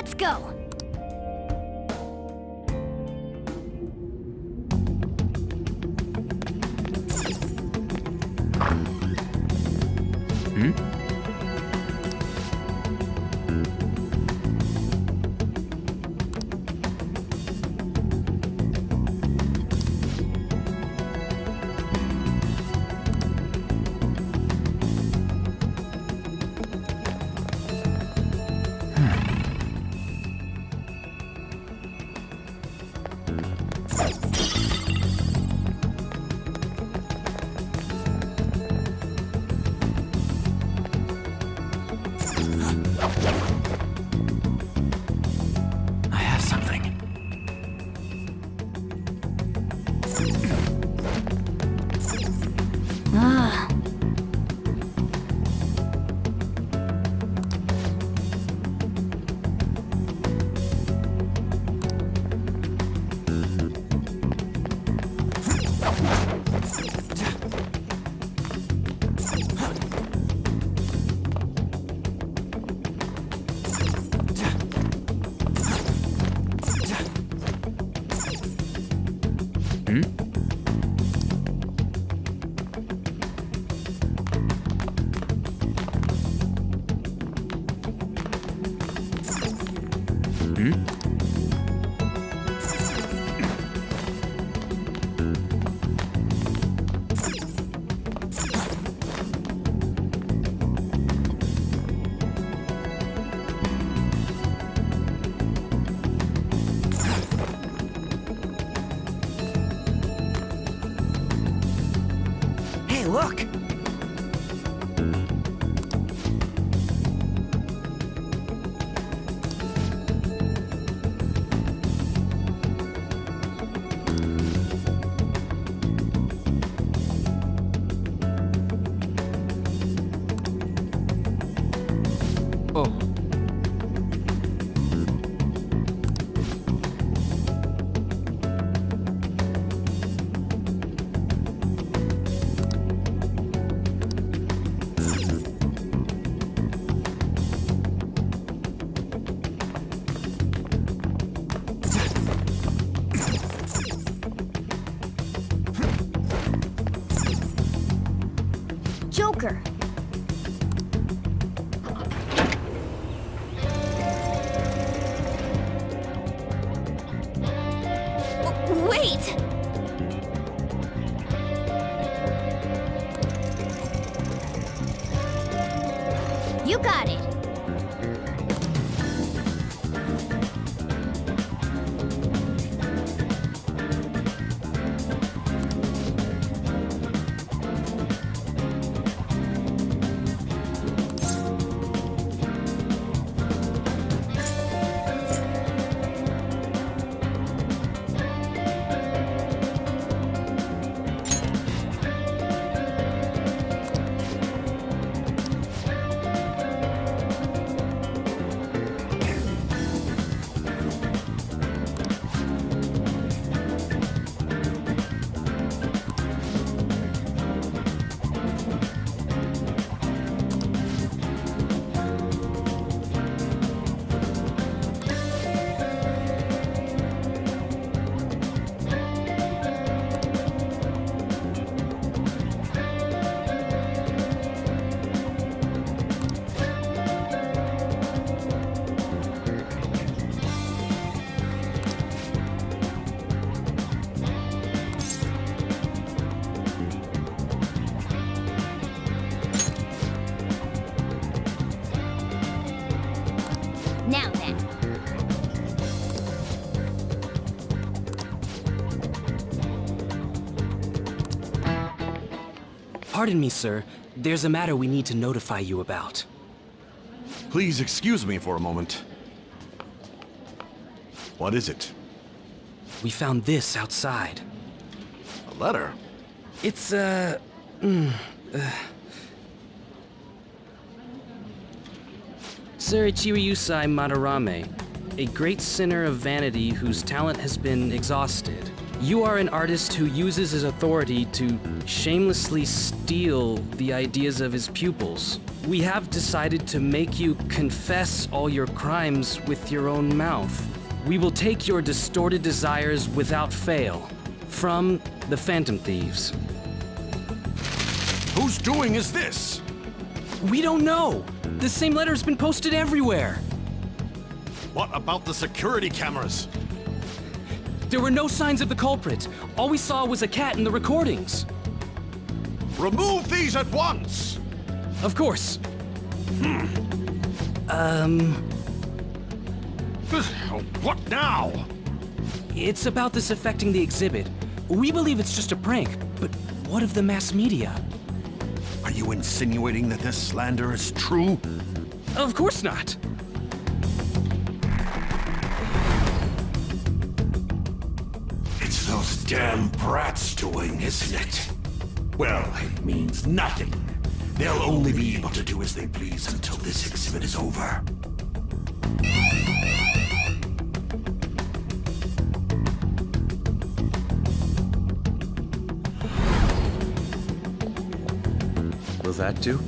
Let's go! I have something. Ah. Hey, look! Oh. Joker! Wait! You got it! Now then. Pardon me, sir. There's a matter we need to notify you about. Please excuse me for a moment. What is it? We found this outside. A letter? It's, Sir Ichiryusai Madarame, a great sinner of vanity whose talent has been exhausted. You are an artist who uses his authority to shamelessly steal the ideas of his pupils. we have decided to make you confess all your crimes with your own mouth. We will take your distorted desires without fail from the Phantom Thieves. Whose doing is this? We don't know. The same letter's been posted everywhere. What about the security cameras? There were no signs of the culprit. All we saw was a cat in the recordings. Remove these at once! Of course. What now? It's about this affecting the exhibit. We believe it's just a prank, but what of the mass media? Are you insinuating that this slander is true? Of course not. It's those damn brats doing, isn't it? Well, it means nothing. They'll only be able to do as they please until this exhibit is over. Will that do?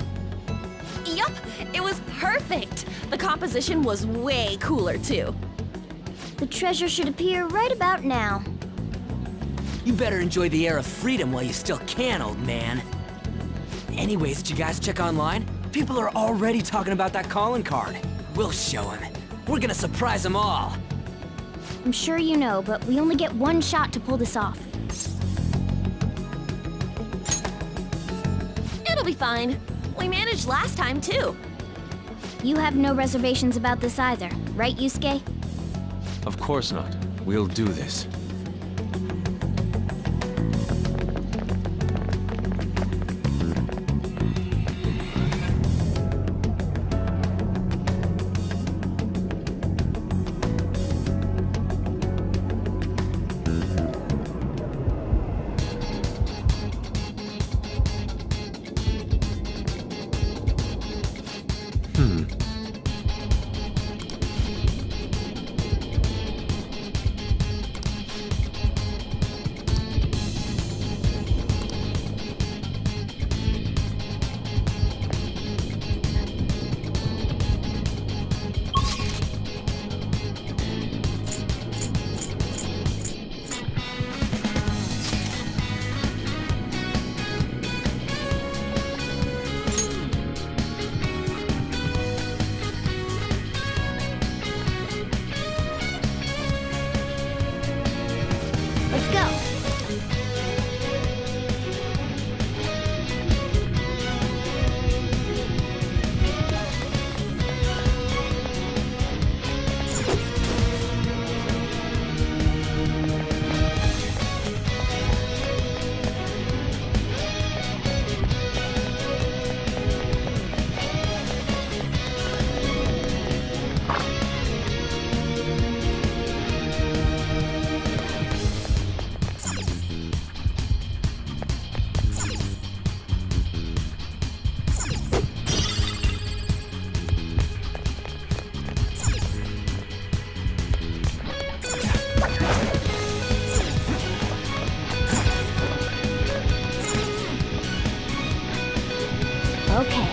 Yup, it was perfect. The composition was way cooler, too. The treasure should appear right about now. You better enjoy the air of freedom while you still can, old man. Anyways, did you guys check online? People are already talking about that calling card. We'll show them. We're gonna surprise them all. I'm sure you know, but we only get one shot to pull this off. It'll be fine. We managed last time, too. You have no reservations about this either, right, Yusuke? Of course not. We'll do this. Let's go. Okay.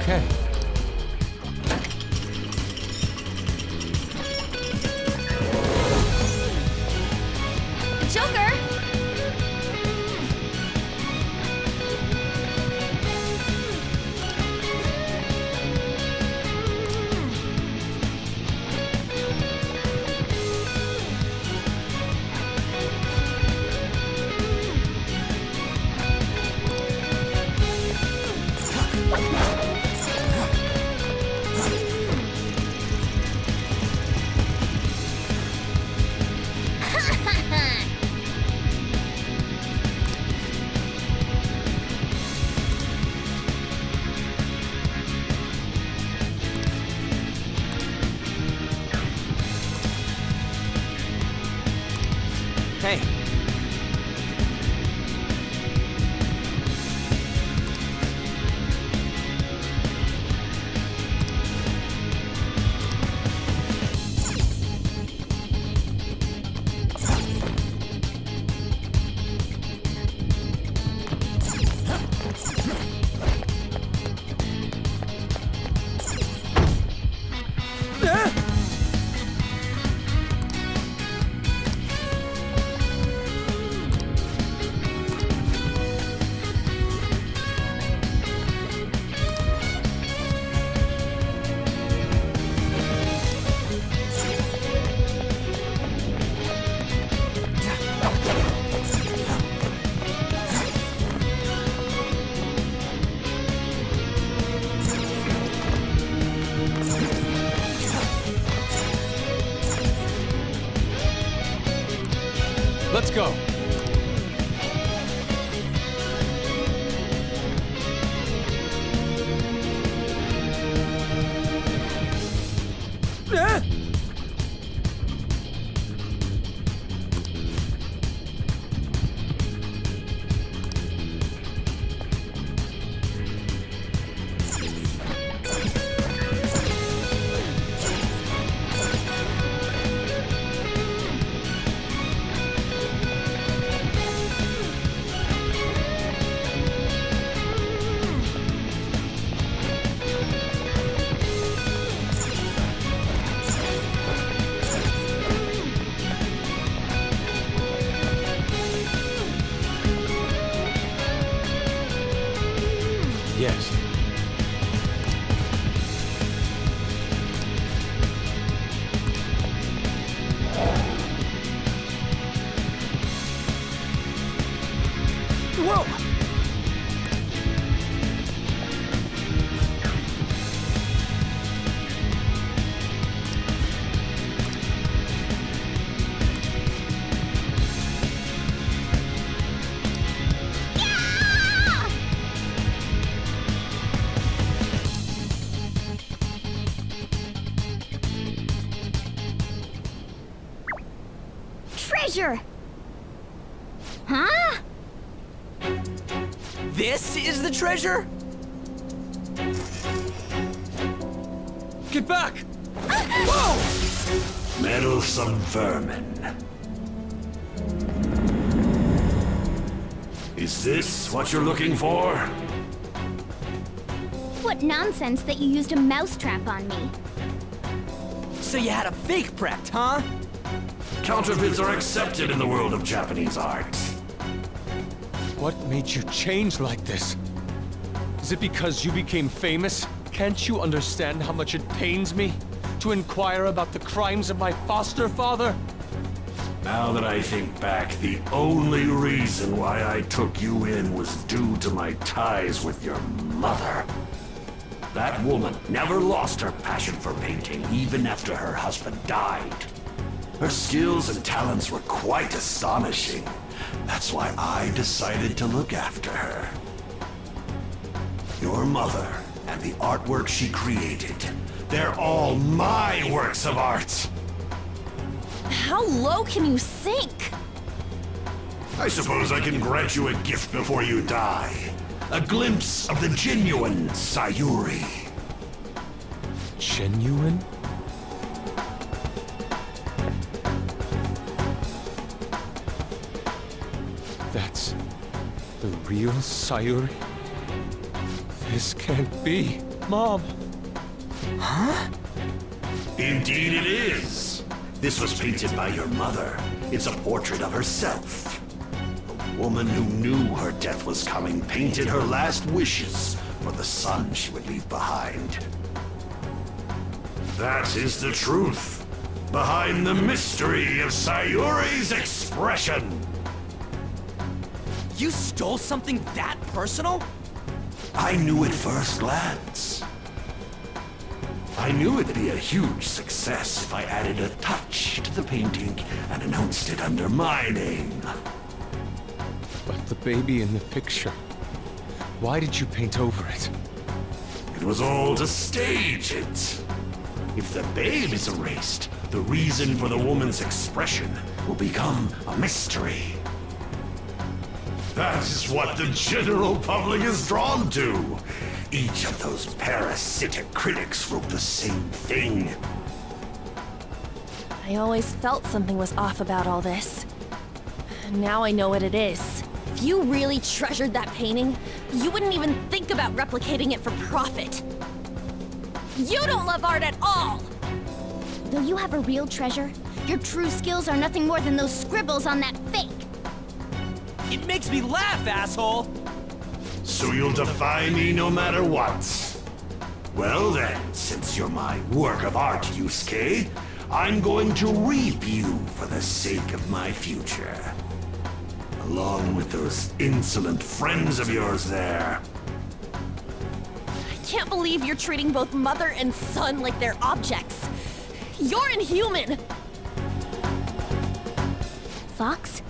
Okay. Joker! Hey, Let's go. Yes. whoa! Treasure! Huh? This is the treasure? Get back! Whoa! Meddlesome vermin. Is this what you're looking for? What nonsense that you used a mousetrap on me. So you had a fake prepped, huh? Counterfeits are accepted in the world of Japanese art. What made you change like this? Is it because you became famous? Can't you understand how much it pains me to inquire about the crimes of my foster father? Now that I think back, the only reason why I took you in was due to my ties with your mother. That woman never lost her passion for painting, even after her husband died. Her skills and talents were quite astonishing. That's why I decided to look after her. Your mother and the artwork she created, they're all my works of art. How low can you sink? I suppose I can grant you a gift before you die. A glimpse of the genuine Sayuri. Genuine? That's the real Sayuri? This can't be. Mom. Indeed it is. This was painted by your mother. It's a portrait of herself. A woman who knew her death was coming painted her last wishes for the son she would leave behind. That is the truth behind the mystery of Sayuri's expression. You stole something that personal? I knew at first glance. I knew it'd be a huge success if I added a touch to the painting and announced it under my name. But the baby in the picture. Why did you paint over it? It was all to stage it. If the babe is erased, the reason for the woman's expression will become a mystery. That is what the general public is drawn to. Each of those parasitic critics wrote the same thing. I always felt something was off about all this. Now I know what it is. If you really treasured that painting, you wouldn't even think about replicating it for profit. You don't love art at all! Though you have a real treasure, your true skills are nothing more than those scribbles on that fake. It makes me laugh, asshole! So you'll defy me no matter what. Well then, since you're my work of art, Yusuke, I'm going to reap you for the sake of my future. Along with those insolent friends of yours there. I can't believe you're treating both mother and son like they're objects. You're inhuman! Fox?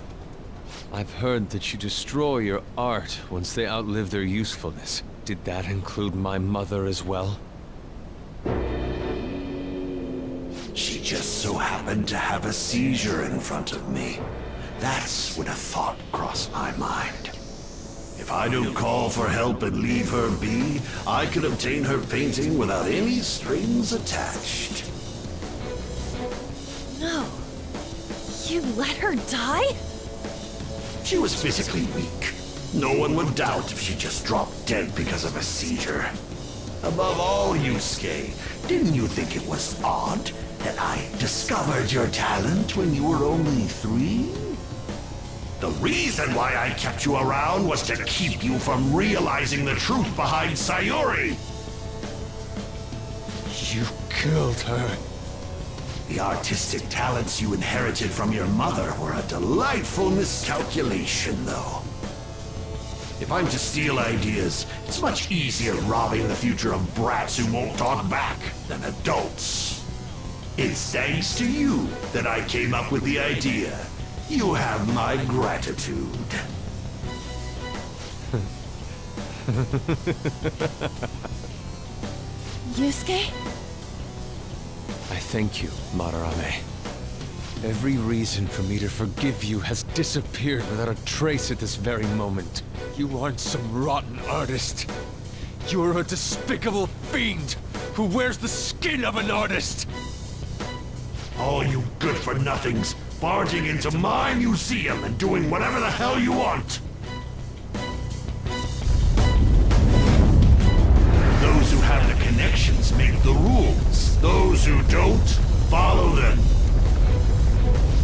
I've heard that you destroy your art once they outlive their usefulness. Did that include my mother as well? She just so happened to have a seizure in front of me. That's when a thought crossed my mind. If I don't call for help and leave her be, I could obtain her painting without any strings attached. No. You let her die? She was physically weak. No one would doubt if she just dropped dead because of a seizure. Above all, Yusuke, didn't you think it was odd that I discovered your talent when you were only 3? The reason why I kept you around was to keep you from realizing the truth behind Sayuri! You killed her. The artistic talents you inherited from your mother were a delightful miscalculation, though. If I'm to steal ideas, it's much easier robbing the future of brats who won't talk back than adults. It's thanks to you that I came up with the idea. You have my gratitude. Yusuke? I thank you, Madarame. Every reason for me to forgive you has disappeared without a trace at this very moment. You aren't some rotten artist. You're a despicable fiend who wears the skin of an artist! All you good-for-nothings barging into my museum and doing whatever the hell you want! Those who have the connections make the rules. Those who don't, follow them.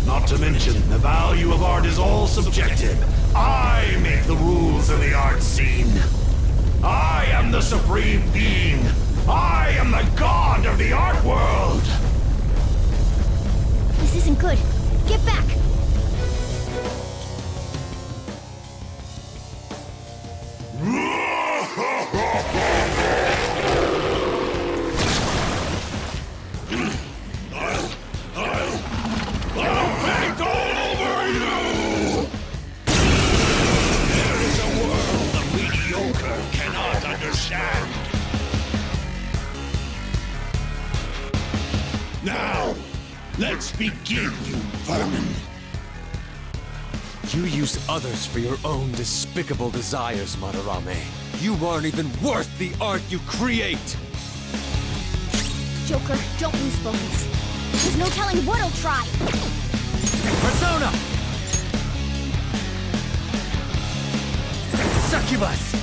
Not to mention, the value of art is all subjective. I make the rules in the art scene. I am the supreme being. I am the god of the art world. This isn't good. Get back! Now, let's begin, you vermin. You use others for your own despicable desires, Madarame. You aren't even worth the art you create! Joker, don't lose focus. There's no telling what he'll try. Persona! Succubus!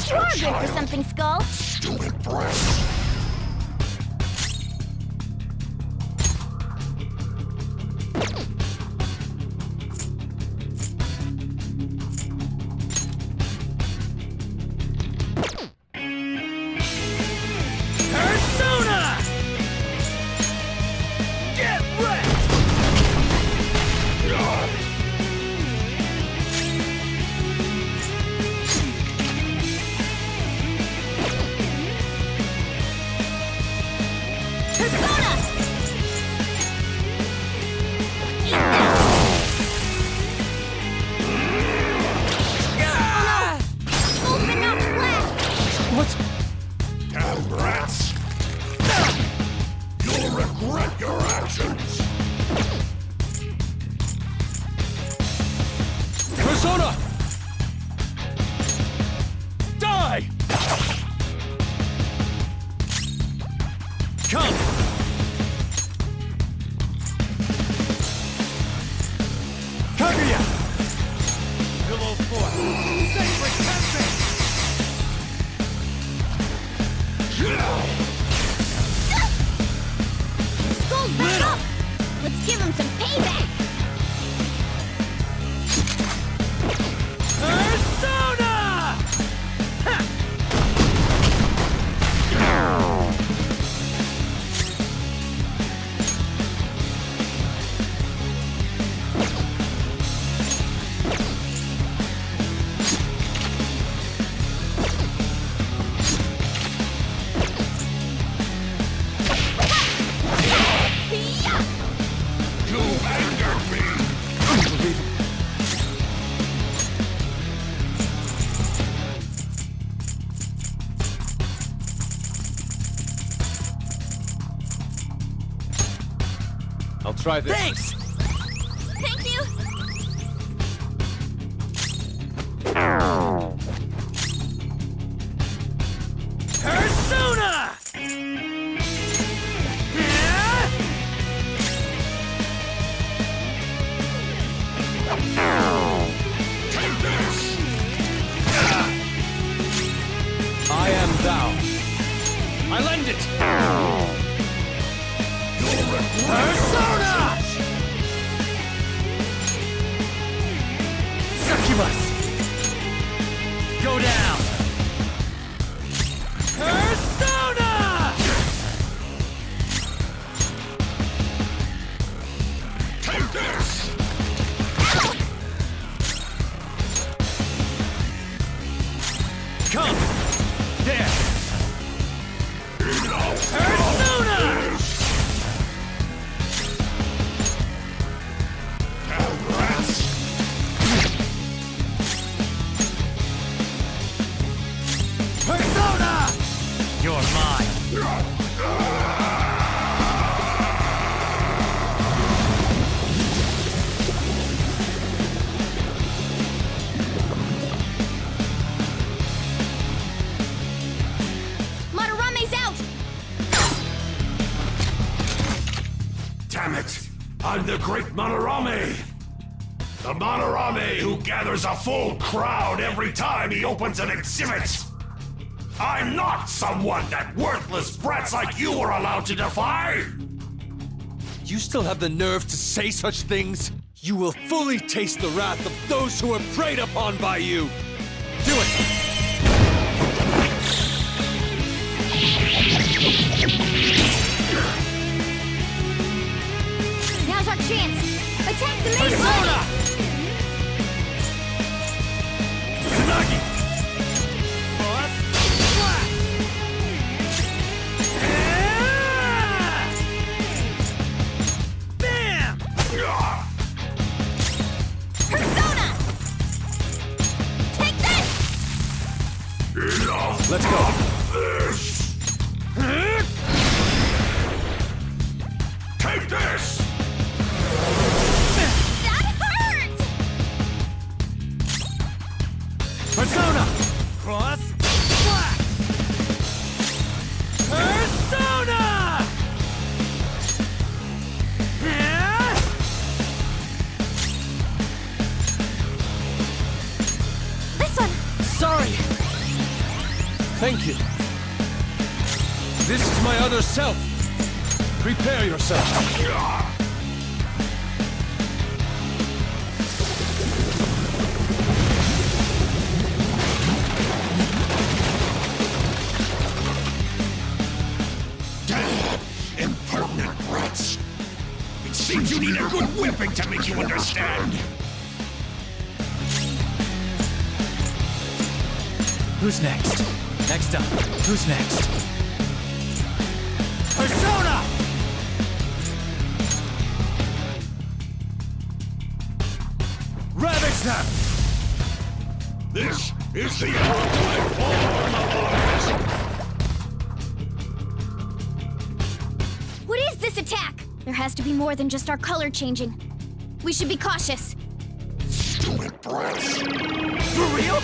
You are good for something, Skull. Stupid breath. Persona! Get wrecked! Persona! Skull's been knocked flat! What? Damn rats! You'll regret your actions! Persona! Die! Come! Kaguya! Pillow Fort! Sacred Tempest! Skull's back up! Let's give him some payback! Persona! You angered me! Unbelievable. I'll try this. Thanks! Thank you! Persona! Take this! I am thou. I lend it. You'll regret your Persona! actions! Succubus! Go down! Persona! Take this! Come. There. Persona! Damn rats! Persona! You're mine. Madarame's out! Damn it! I'm the great Manorame! The Manorame who gathers a full crowd every time he opens an exhibit! I'm not someone that worthless brats like you are allowed to defy! You still have the nerve to say such things? You will fully taste the wrath of those who are preyed upon by you. Do it. Now's our chance! Attack the main Persona! body! Tsunagi! Bam! Persona! Take this! Enough Let's go. of this! Take this! That hurt! Persona! Cross! Slash! Persona! This one! Sorry! Thank you. This is my other self. Prepare yourself. Impertinent brats! It seems you need a good whipping to make you understand! Who's next? Next up. Who's next? Persona! Ravage them! This is the era of my form of arms! What is this attack? There has to be more than just our color changing. We should be cautious. Stupid brats! For real?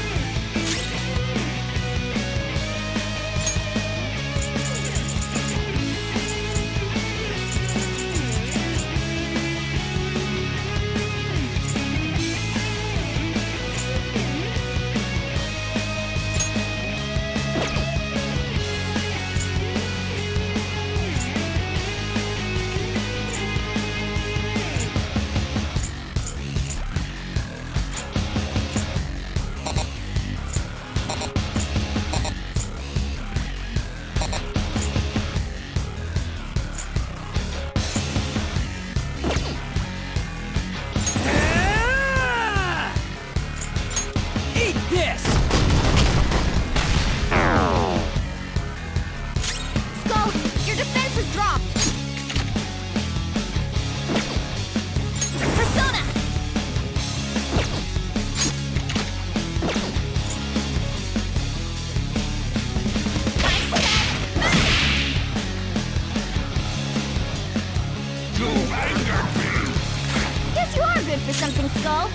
Eat this! Skull, your defense is dropped. Persona! You angered me! Guess you are good for something, Skull.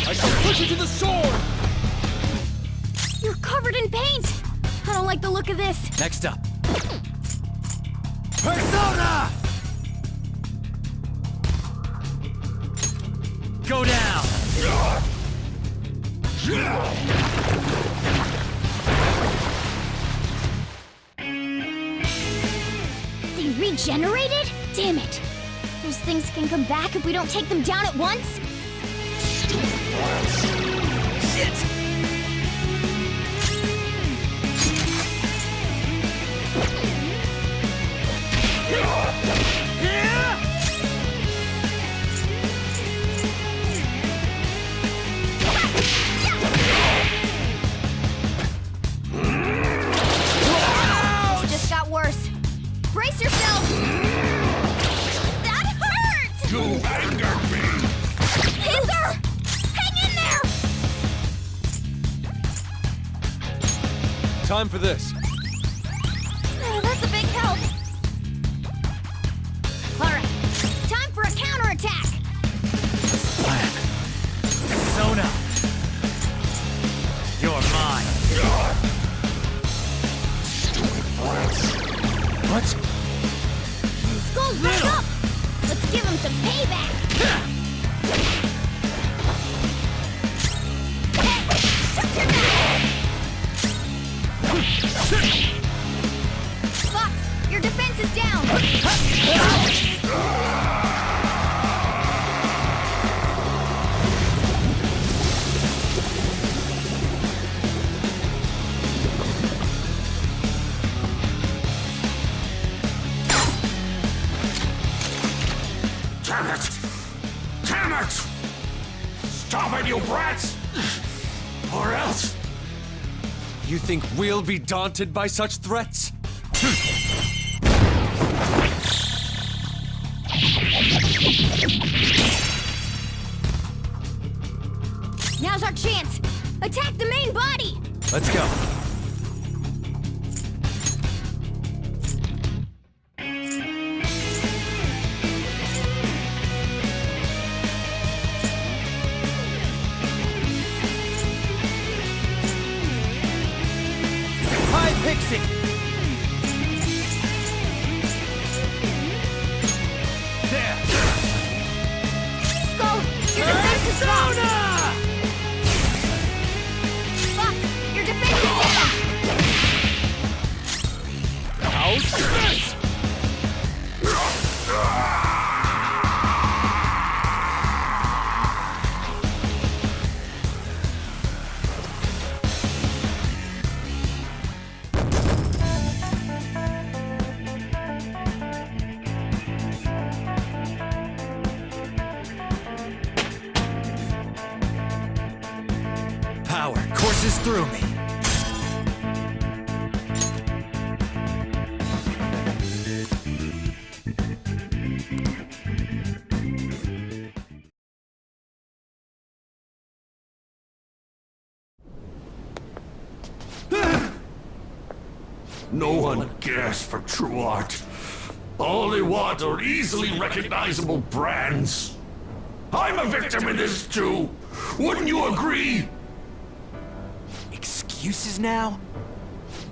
I shall push you to the sword! You're covered in paint. I don't like the look of this. Next up. Persona! Go down! They regenerated? Damn it. Those things can come back if we don't take them down at once? Shit! It just got worse. Brace yourself! That hurt! You angered me! Hither! Hang in there! Time for this. Oh, that's a big help. All right, time for a counterattack. Plan. Persona! You're mine. What? Skull's back up. Let's give him some payback. Hey, shut your mouth. Fox, your defense is down. Damn it! Damn it! Stop it, you brats! Or else... You think we'll be daunted by such threats? Now's our chance. Attack the main body. Let's go. Hi, Pixie! There! Skull, your defense is strong. Persona! Fox, your defense is down. power courses through me. No one cares for true art. All they want are easily recognizable brands. I'm a victim in this too. Wouldn't you agree? Excuses now?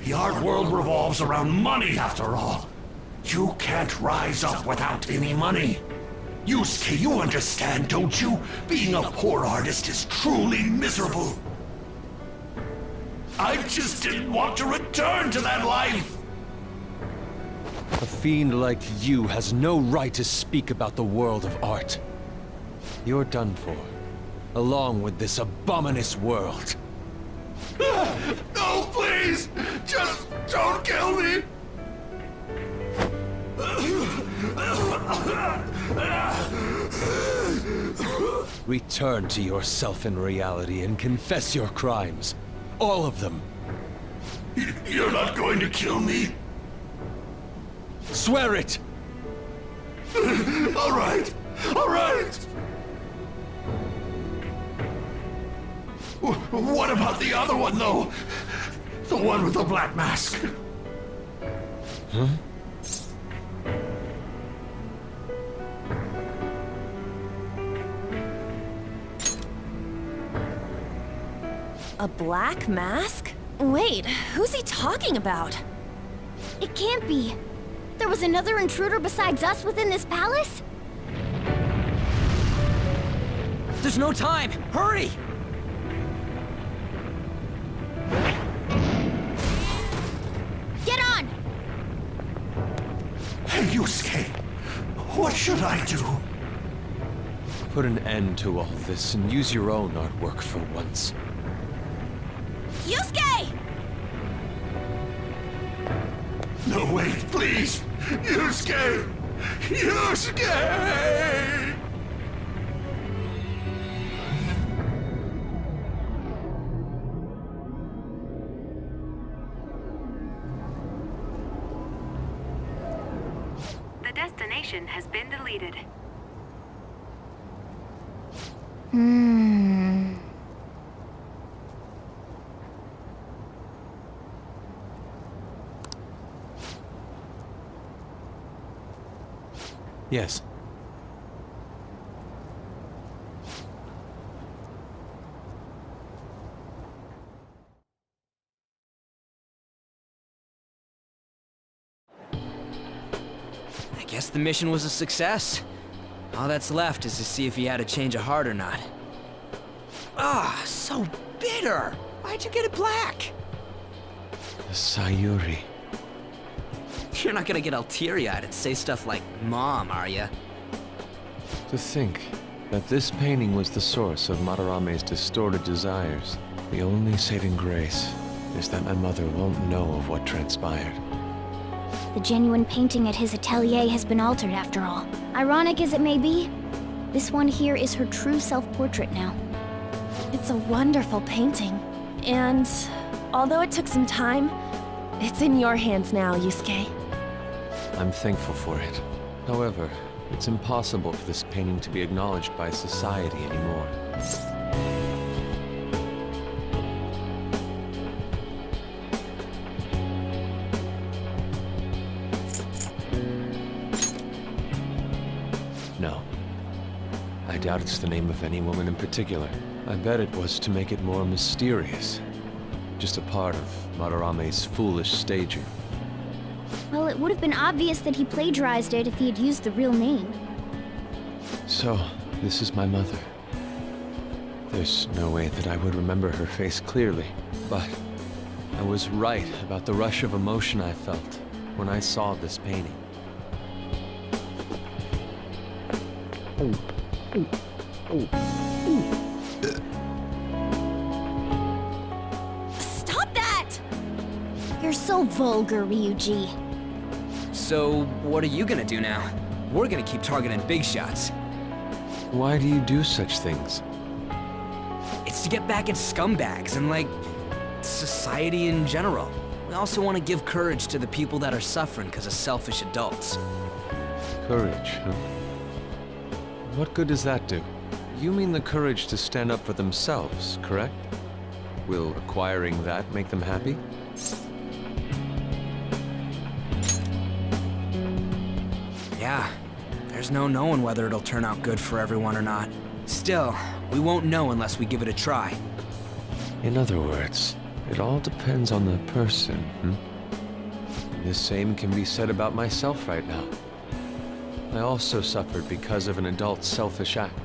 The art world revolves around money after all. You can't rise up without any money. Yusuke, you understand, don't you? Being a poor artist is truly miserable. I just didn't want to return to that life. A fiend like you has no right to speak about the world of art. You're done for, along with this abominous world. No, please! Just don't kill me! Return to yourself in reality and confess your crimes. All of them. You're not going to kill me? Swear it! All right! All right! What about the other one, though? The one with the black mask? Huh? A black mask? Wait, who's he talking about? It can't be. There was another intruder besides us within this palace? There's no time! Hurry! Get on! Hey, Yusuke, what should I do? Put an end to all this and use your own artwork for once. Yusuke! No, wait, please! Yusuke! Yusuke! The destination has been deleted. Yes. I guess the mission was a success. All that's left is to see if he had a change of heart or not. Ah, so bitter! Why'd you get it black? The Sayuri. You're not gonna get all teary-eyed and say stuff like, Mom, are ya? To think that this painting was the source of Madarame's distorted desires. The only saving grace is that my mother won't know of what transpired. The genuine painting at his atelier has been altered after all. Ironic as it may be, this one here is her true self-portrait now. It's a wonderful painting. And although it took some time, it's in your hands now, Yusuke. I'm thankful for it. However, it's impossible for this painting to be acknowledged by society anymore. No. I doubt it's the name of any woman in particular. I bet it was to make it more mysterious. Just a part of Madarame's foolish staging. Well, it would have been obvious that he plagiarized it if he had used the real name. So, this is my mother. There's no way that I would remember her face clearly, but I was right about the rush of emotion I felt when I saw this painting. Stop that! You're so vulgar, Ryuji. So, what are you gonna do now? We're gonna keep targeting big shots. Why do you do such things? It's to get back at scumbags and, like, society in general. We also want to give courage to the people that are suffering because of selfish adults. Courage, huh? What good does that do? You mean the courage to stand up for themselves, correct? Will acquiring that make them happy? Yeah, there's no knowing whether it'll turn out good for everyone or not. Still, we won't know unless we give it a try. In other words, it all depends on the person, The same can be said about myself right now. I also suffered because of an adult's selfish act.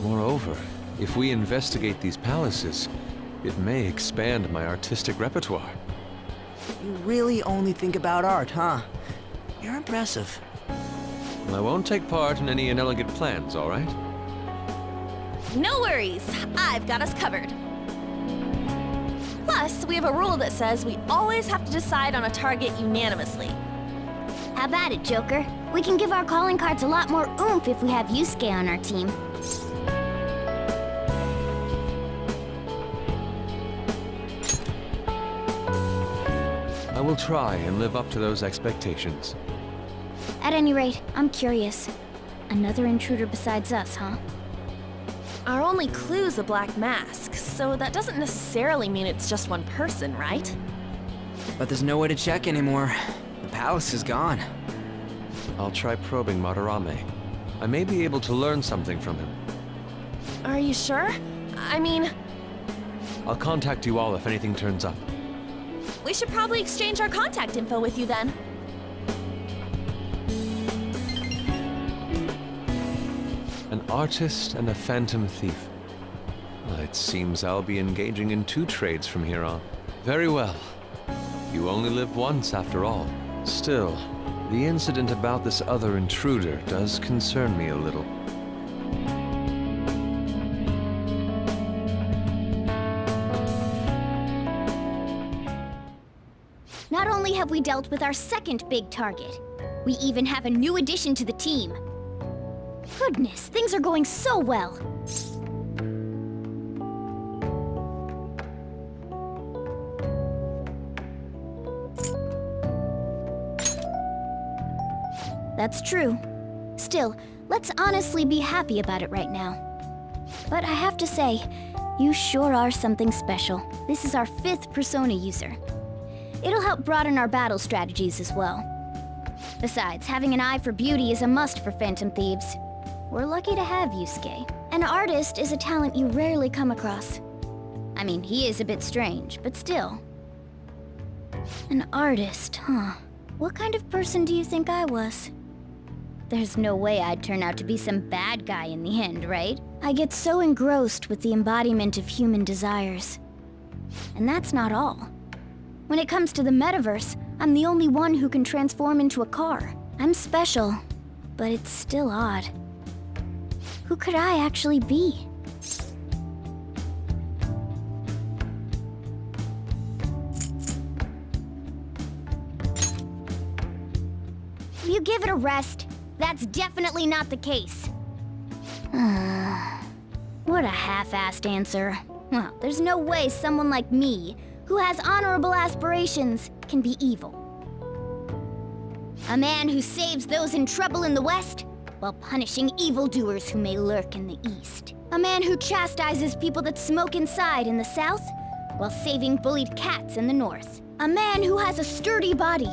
Moreover, if we investigate these palaces, it may expand my artistic repertoire. You really only think about art, huh? You're impressive. I won't take part in any inelegant plans, all right? No worries, I've got us covered. Plus, we have a rule that says we always have to decide on a target unanimously. How about it, Joker? We can give our calling cards a lot more oomph if we have Yusuke on our team. I will try and live up to those expectations. At any rate, I'm curious. Another intruder besides us, huh? Our only clue's a black mask, so that doesn't necessarily mean it's just one person, right? But there's no way to check anymore. The palace is gone. I'll try probing Madarame. I may be able to learn something from him. Are you sure? I mean, I'll contact you all if anything turns up. we should probably exchange our contact info with you then. An artist and a phantom thief. Well, it seems I'll be engaging in 2 trades from here on. Very well. You only live once, after all. Still, the incident about this other intruder does concern me a little. Not only have we dealt with our second big target, we even have a new addition to the team. Goodness, things are going so well. That's true. Still, let's honestly be happy about it right now. But I have to say, you sure are something special. This is our 5th Persona user. It'll help broaden our battle strategies as well. Besides, having an eye for beauty is a must for Phantom Thieves. We're lucky to have Yusuke. An artist is a talent you rarely come across. I mean, he is a bit strange, but still. An artist, huh? What kind of person do you think I was? There's no way I'd turn out to be some bad guy in the end, right? I get so engrossed with the embodiment of human desires. And that's not all. When it comes to the metaverse, I'm the only one who can transform into a car. I'm special, but it's still odd. Who could I actually be? You give it a rest. That's definitely not the case. What a half-assed answer. Well, there's no way someone like me, who has honorable aspirations, can be evil. A man who saves those in trouble in the West, while punishing evildoers who may lurk in the East. A man who chastises people that smoke inside in the South, while saving bullied cats in the North. A man who has a sturdy body,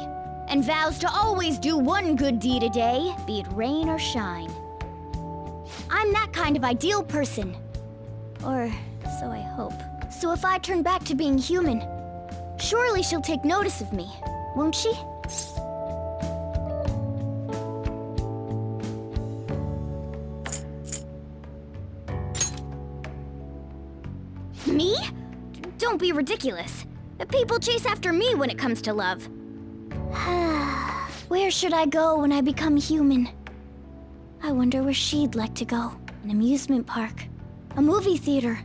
and vows to always do one good deed a day, be it rain or shine. I'm that kind of ideal person. Or so I hope. So if I turn back to being human, surely she'll take notice of me, won't she? Me? Don't be ridiculous. People chase after me when it comes to love. Where should I go when I become human? I wonder where she'd like to go. An amusement park, a movie theater,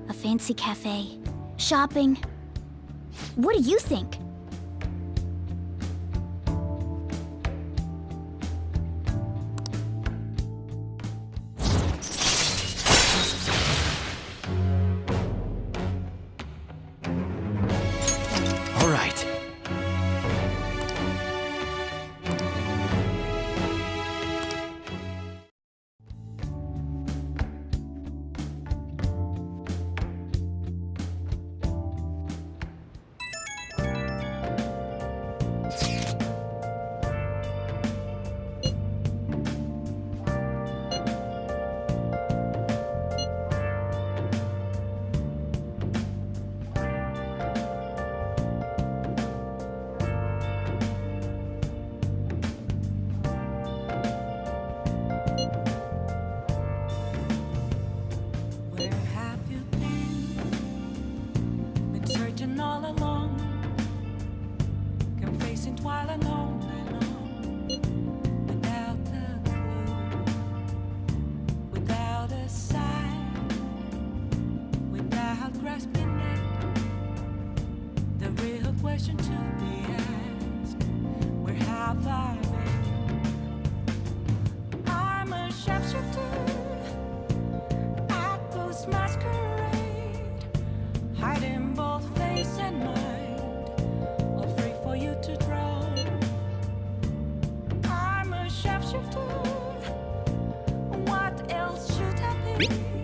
a fancy cafe, shopping. What do you think? question to be asked. Where have I been? I'm a shapeshifter at Post Masquerade, hiding both face and mind, all free for you to drown. I'm a shapeshifter. What else should I be?